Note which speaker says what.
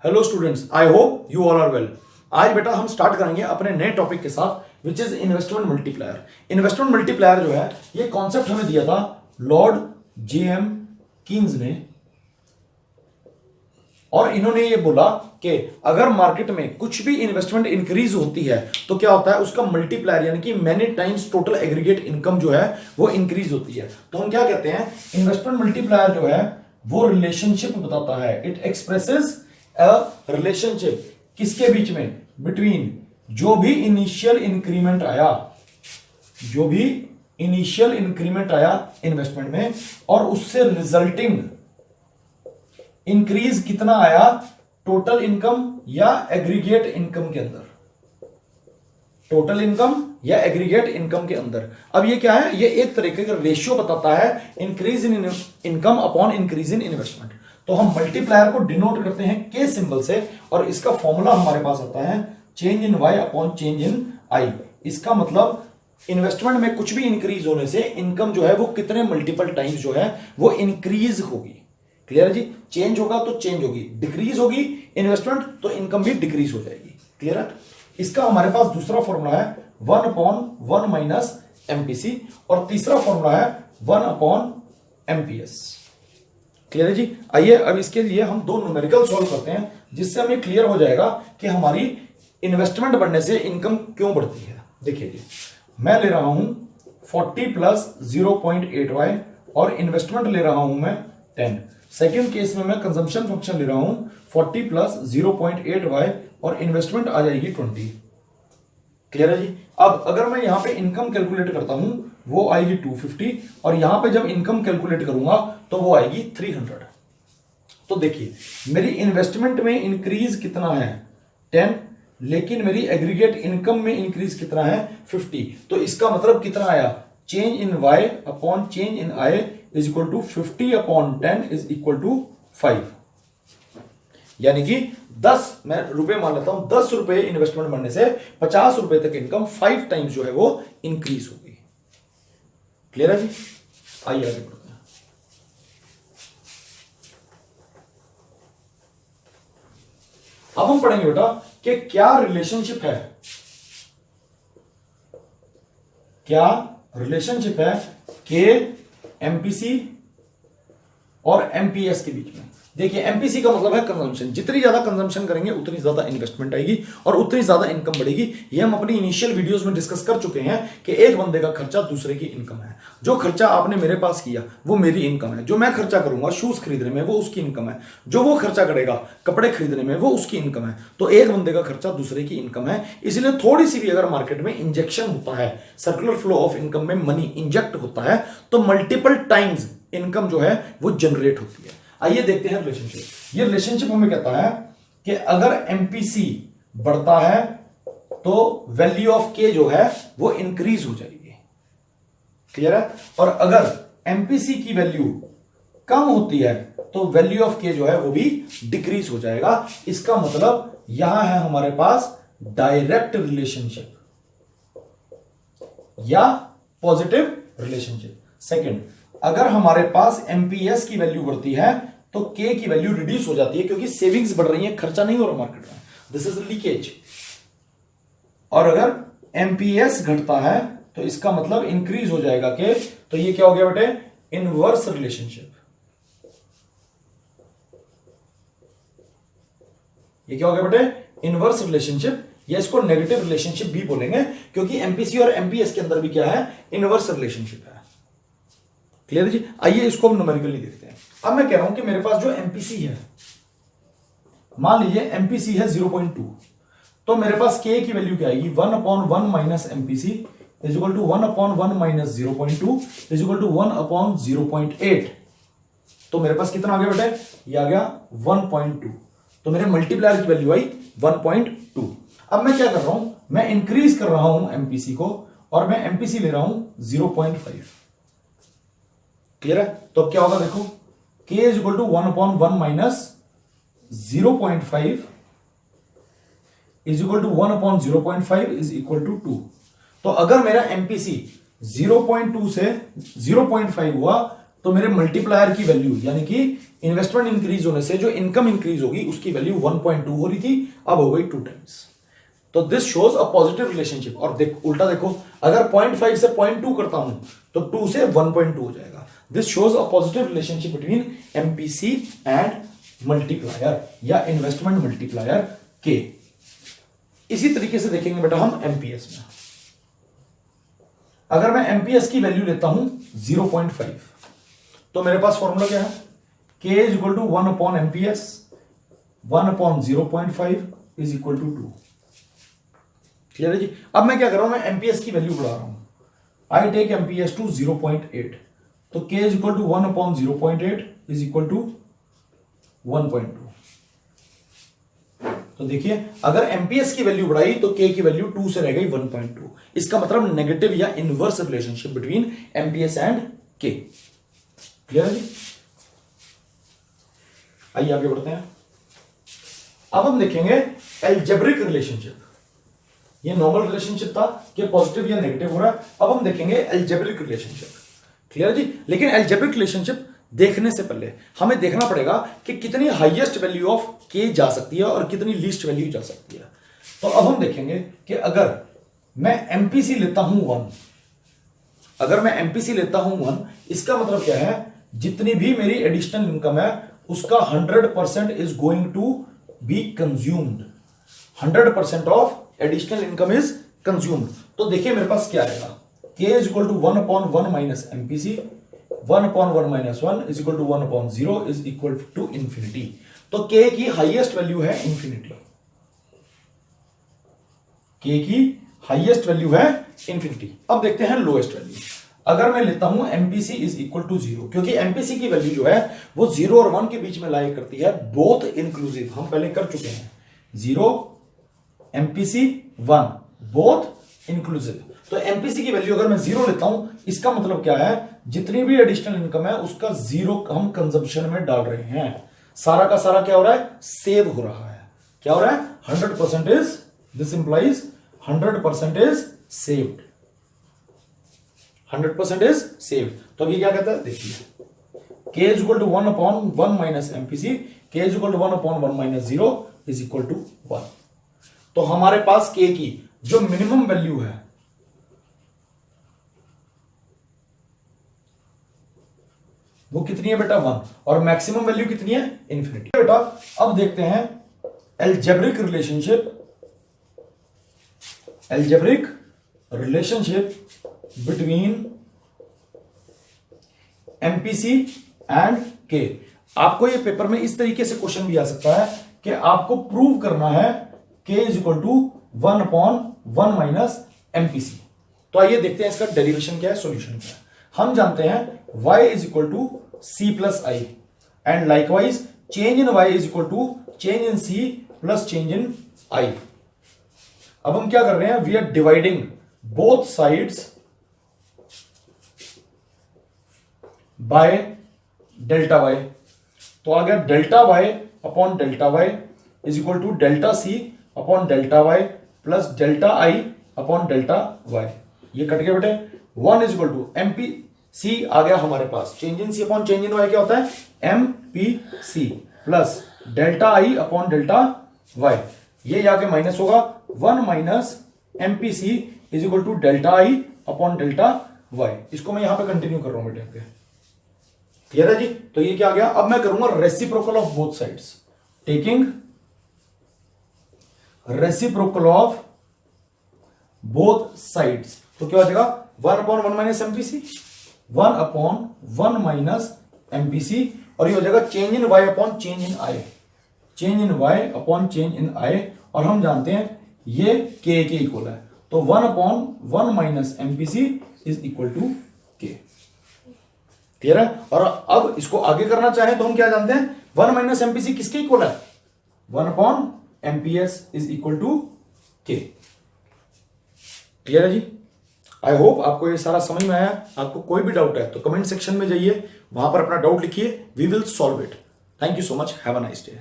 Speaker 1: Hello students, I hope you all are well. आज बेटा हम स्टार्ट करेंगे अपने नए टॉपिक के साथ which is investment multiplier. Investment multiplier जो है ये कॉन्सेप्ट हमें दिया था लॉर्ड जेएम कीन्स ने, और इन्होंने ये बोला कि अगर मार्केट में कुछ भी इन्वेस्टमेंट इंक्रीज होती है तो क्या होता है, उसका मल्टीप्लायर यानी कि many times total aggregate income जो है वो इंक्रीज होती है। तो हम क्या कहते हैं, इन्वेस्टमेंट मल्टीप्लायर जो है वो रिलेशनशिप बताता है। इट एक्सप्रेसेस अ रिलेशनशिप किसके बीच में, बिटवीन जो भी इनिशियल इंक्रीमेंट आया इन्वेस्टमेंट में और उससे रिजल्टिंग इंक्रीज कितना आया टोटल इनकम या एग्रीगेट इनकम के अंदर, टोटल इनकम या एग्रीगेट इनकम के अंदर। अब ये क्या है, ये एक तरीके का रेशियो बताता है increase in income upon increase in investment. तो हम मल्टीप्लायर को डिनोट करते हैं के सिंबल से, और इसका फॉर्मूला हमारे पास आता है change in Y upon change in I. इसका मतलब इन्वेस्टमेंट में कुछ भी इंक्रीज होने से इनकम जो है वो कितने मल्टीपल टाइम्स जो है वो इंक्रीज होगी। क्लियर है जी, चेंज होगा तो चेंज होगी, डिक्रीज होगी इन्वेस्टमेंट तो इनकम भी डिक्रीज हो जाएगी। क्लियर है। इसका हमारे पास दूसरा फॉर्मूला है 1/1 माइनस एमपीसी, और तीसरा फॉर्मूला है 1/एमपीएस। क्लियर है जी। आइए अब इसके लिए हम दो न्यूमेरिकल सॉल्व करते हैं जिससे हमें क्लियर हो जाएगा कि हमारी इन्वेस्टमेंट बढ़ने से इनकम क्यों बढ़ती है। देखिए जी, मैं ले रहा हूं 40 प्लस 0.8y और इन्वेस्टमेंट ले रहा हूं मैं 10। सेकेंड केस में मैं कंजम्पशन फंक्शन ले रहा हूं 40 प्लस 0.8y और इन्वेस्टमेंट आ जाएगी 20। क्लियर है जी। अब अगर मैं यहां पे इनकम कैलकुलेट करता हूं वो आएगी 250, और यहां पे जब इनकम कैलकुलेट करूंगा तो वो आएगी 300। तो देखिए मेरी इन्वेस्टमेंट में इंक्रीज कितना है 10, लेकिन मेरी एग्रीगेट इनकम में इंक्रीज कितना है 50। तो इसका मतलब कितना आया, change in y upon change in i is equal to 50/10 is equal to 5। यानी कि 10 मैं रुपए मान लेता हूं, 10 रुपए इन्वेस्टमेंट बढ़ने से 50 रुपए तक इनकम 5 टाइम्स जो है वो इंक्रीज होगी। क्लियर है जी। आइए आगे बढ़ते हैं। अब हम पढ़ेंगे बेटा कि क्या रिलेशनशिप है के एमपीसी और एमपीएस के बीच में। देखिए एमपीसी का मतलब है कंजम्पशन, जितनी ज्यादा कंजम्पशन करेंगे उतनी ज्यादा इन्वेस्टमेंट आएगी और उतनी ज्यादा इनकम बढ़ेगी। ये हम अपनी इनिशियल वीडियोस में डिस्कस कर चुके हैं कि एक बंदे का खर्चा दूसरे की इनकम है। जो खर्चा आपने मेरे पास किया वो मेरी इनकम है, जो मैं खर्चा करूंगा शूज खरीदने में वो उसकी इनकम है, जो वो खर्चा करेगा कपड़े खरीदने में वो उसकी इनकम है। तो एक बंदे का खर्चा दूसरे की इनकम है। इसलिए थोड़ी सी भी अगर मार्केट में इंजेक्शन होता है, सर्कुलर फ्लो ऑफ इनकम में मनी इंजेक्ट होता है तो मल्टीपल टाइम्स इनकम जो है वो जनरेट होती है। आइए देखते हैं रिलेशनशिप। ये रिलेशनशिप हमें कहता है कि अगर एमपीसी बढ़ता है तो वैल्यू ऑफ के जो है वो इंक्रीज हो जाएगी। क्लियर है। और अगर एमपीसी की वैल्यू कम होती है तो वैल्यू ऑफ के जो है वो भी डिक्रीज हो जाएगा। इसका मतलब यहां है हमारे पास डायरेक्ट रिलेशनशिप या पॉजिटिव रिलेशनशिप। सेकंड, अगर हमारे पास एमपीएस की वैल्यू बढ़ती है तो के की वैल्यू रिड्यूस हो जाती है, क्योंकि सेविंग्स बढ़ रही है, खर्चा नहीं हो रहा मार्केट में, दिस इज लीकेज। और अगर एमपीएस घटता है तो इसका मतलब इंक्रीज हो जाएगा के, तो ये क्या हो गया बेटे, इनवर्स रिलेशनशिप। ये क्या हो गया बेटे, इनवर्स रिलेशनशिप, या इसको नेगेटिव रिलेशनशिप भी बोलेंगे क्योंकि एमपीसी और एमपीएस के अंदर भी क्या है, इनवर्स रिलेशनशिप है। क्लियर जी। आइए इसको हम न्यूमेरिकली देखते हैं। अब मैं कह रहा हूं कि मेरे पास जो एमपीसी है, मान लीजिए एमपीसी है 0.2, तो मेरे पास के की वैल्यू क्या आएगी, 1/1 minus MPC is equal to 1/1 minus 0.2 is equal to 1/0.8। तो मेरे पास कितना आ गया बेटे, ये आ गया 1.2। तो मेरे मल्टीप्लायर की वैल्यू आई 1.2। अब मैं क्या कर रहा हूं, मैं इंक्रीज कर रहा हूं एमपीसी को और मैं एमपीसी ले रहा हूं 0.5। क्लियर है। तो अब क्या होगा देखो, k is equal to 1/1 minus 0.5 is equal to 1/0.5 is equal to 2। तो अगर मेरा एमपीसी 0.2 से 0.5 हुआ तो मेरे मल्टीप्लायर की वैल्यू यानी कि इन्वेस्टमेंट इंक्रीज होने से जो इनकम इंक्रीज होगी उसकी वैल्यू 1.2 हो रही थी, अब हो गई 2 टाइम्स। तो this shows a positive relationship. और उल्टा देखो, अगर 0.5 से 0.2 करता हूं तो 2 से 1.2 हो जाएगा। This shows a positive relationship between MPC and multiplier या इन्वेस्टमेंट मल्टीप्लायर के। इसी तरीके से देखेंगे बेटा हम एमपीएस में। अगर मैं एमपीएस की वैल्यू लेता हूं 0.5 तो मेरे पास फॉर्मूला क्या है, k is equal to 1 upon MPS 1 upon 0.5 is equal to 2। Clear है जी। अब मैं क्या कर रहा हूं, मैं एमपीएस की वैल्यू बढ़ा रहा हूं। आई टेक एमपीएस टू 0.8 तो k is equal to 1 upon 0.8 is equal to 1.2। तो देखिए अगर एमपीएस की वैल्यू बढ़ाई तो k की वैल्यू 2 से रह गई 1.2। इसका मतलब नेगेटिव या inverse relationship between MPS and k। Clear है जी। आइए आगे बढ़ते हैं। अब हम देखेंगे एल्जेब्रिक रिलेशनशिप। ये नॉर्मल रिलेशनशिप था कि पॉजिटिव या नेगेटिव हो रहा है। अब हम देखेंगे एल्जेब्रिक रिलेशनशिप। क्लियर है जी। लेकिन एल्जेब्रिक रिलेशनशिप देखने से पहले हमें देखना पड़ेगा कि कितनी हाईएस्ट वैल्यू ऑफ के जा सकती है और कितनी लीस्ट वैल्यू जा सकती है। तो अब हम देखेंगे कि अगर मैं एमपीसी लेता हूं 1, अगर मैं एमपीसी लेता हूं 1, इसका मतलब क्या है, जितनी भी मेरी एडिशनल इनकम है उसका 100% is going to be consumed. 100% of additional income is consumed. तो देखिए मेरे पास क्या आएगा, k is equal to 1 upon 1 minus MPC 1 upon 1 minus 1 is equal to 1 upon 0 is equal to infinity. तो k की हाईएस्ट वैल्यू है इंफिनिटी। k की हाईएस्ट वैल्यू है इंफिनिटी। अब देखते हैं लोएस्ट वैल्यू। अगर मैं लेता हूं एमपीसी इज इक्वल टू 0, क्योंकि एमपीसी की वैल्यू जो है वो 0 और 1 के बीच में लाई करती है, बोथ इंक्लूसिव। हम पहले कर चुके हैं 0 एमपीसी 1 बोथ इंक्लूसिव। तो एमपीसी की वैल्यू अगर मैं 0 लेता हूं, इसका मतलब क्या है, जितनी भी एडिशनल इनकम है उसका 0 हम कंजम्पशन में डाल रहे हैं। सारा का सारा क्या हो रहा है, सेव हो रहा है। क्या हो रहा है, 100% is, this implies 100% is saved. 100% is saved. तो अभी क्या कहता है, देखिए k is equal to 1 upon 1 minus MPC, k is equal to 1 upon 1 minus 0 is equal to 1। तो हमारे पास k की जो मिनिमम वैल्यू है वो कितनी है बेटा, 1, और मैक्सिमम वैल्यू कितनी है, इंफिनिटी। बेटा अब देखते हैं algebraic relationship, algebraic relationship between MPC and के। आपको ये पेपर में इस तरीके से क्वेश्चन भी आ सकता है कि आपको प्रूव करना है k is equal to 1 upon 1 minus MPC. तो आइए देखते हैं इसका डेरिवेशन क्या है, सॉल्यूशन क्या है। हम जानते हैं y is equal to c plus i and likewise change in y is equal to change in c plus change in i। अब हम क्या कर रहे हैं, we are dividing both sides by delta y। तो आ गया delta y upon delta y is equal to delta c upon delta y plus delta i upon delta y। ये कट गए बेटे। 1 is equal to M P C आ गया हमारे पास, change in C upon change in Y क्या होता है, M P C plus delta I upon delta Y. ये जाके माइनस होगा, 1 minus M P C is equal to delta I upon delta Y. इसको मैं यहां पे कंटिन्यू कर रहा हूं बेटे। क्लियर है जी। तो ये क्या आ गया, अब मैं करूंगा reciprocal of both sides, taking reciprocal of both sides. तो क्या हो जाएगा, 1 upon 1 minus MPC, 1 upon 1 minus MPC, और ये हो जाएगा change in y upon change in i, change in y upon change in i। और हम जानते हैं ये k के इक्वल है, तो 1 upon 1 minus MPC is equal to k। Clear है। और अब इसको आगे करना चाहे तो हम क्या जानते हैं, 1 माइनस एमपीसी किसके इक्वल है, 1 upon MPS is equal to k। Clear है जी। आई होप आपको ये सारा समझ में आया। आपको कोई भी डाउट है तो कमेंट सेक्शन में जाइए, वहां पर अपना डाउट लिखिए, we will solve it. Thank you so much, have a nice day.